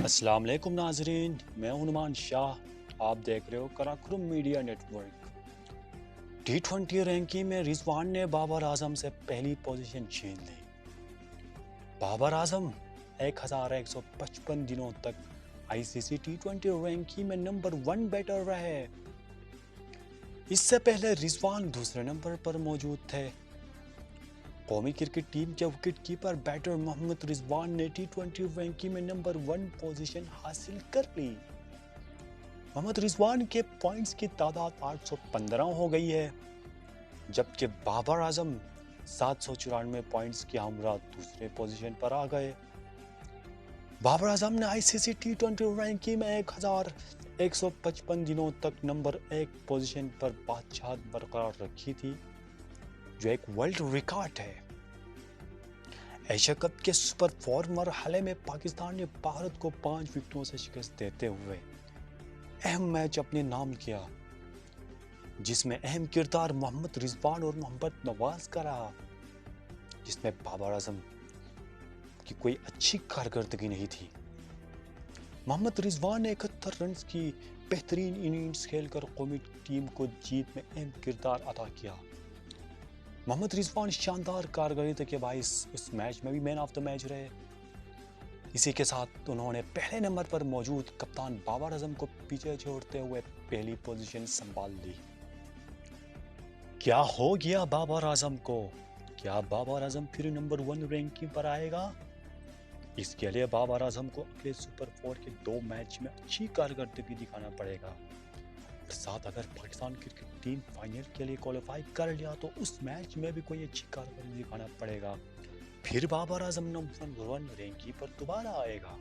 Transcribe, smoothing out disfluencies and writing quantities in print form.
السلام علیکم ناظرین، میں ہوں نعمان شاہ، آپ دیکھ رہے ہو Karakoram media network. T20 ranking میں رضوان نے بابر اعظم سے پہلی پوزیشن چھین لی۔ بابر اعظم 1155 دنوں تک ICC T20 رینکنگ میں نمبر 1 بیٹر رہے۔ اس سے پہلے رضوان دوسرے نمبر پر موجود تھے۔ قومی کرکٹ ٹیم کے وکٹ کیپر بیٹر محمد رضوان نے T20 رینکنگ میں نمبر 1 پوزیشن حاصل کر لی۔ محمد رضوان کے پوائنٹس کی تعداد 815 ہو گئی ہے، جبکہ بابر اعظم 794 پوائنٹس کے ہمراہ دوسرے پوزیشن پر آ گئے۔ بابر اعظم نے ICC T20 رینکنگ میں 1155 دنوں تک نمبر 1 پوزیشن پر بادشاہت برقرار رکھی تھی، جو ایک ورلڈ ریکارڈ ہے۔ ایشیا کپ کے سپر 4 مرحلے میں پاکستان نے بھارت کو 5 وکٹوں سے شکست دیتے ہوئے اہم میچ اپنے نام کیا، جس میں اہم کردار محمد رضوان اور محمد نواز کا رہا، جس میں بابر اعظم کی کوئی اچھی کارکردگی نہیں تھی۔ محمد رضوان نے 71 رنز کی بہترین اننگز کھیل کر قومی ٹیم کو جیت میں اہم کردار ادا کیا۔ محمد رضوان شاندار کارکردگی کے باعث اس میچ میں بھی مین آف دا میچ رہے۔ اسی کے ساتھ انہوں نے پہلے نمبر پر موجود کپتان بابر اعظم کو پیچھے چھوڑتے ہوئے پہلی پوزیشن سنبھال لی۔ کیا ہو گیا بابر اعظم کو؟ کیا بابر اعظم پھر نمبر 1 رینکنگ پر آئے گا؟ اس کے لیے بابر اعظم کو اگلے سپر 4 کے 2 میچ میں اچھی کارکردگی دکھانا پڑے گا، اور ساتھ اگر پاکستان کرکٹ ٹیم فائنل کے لیے کوالیفائی کر لیا تو اس میچ میں بھی کوئی اچھی کارکردگی دکھانا پڑے گا، پھر بابر اعظم نمبر 1 رینکنگ پر دوبارہ آئے گا۔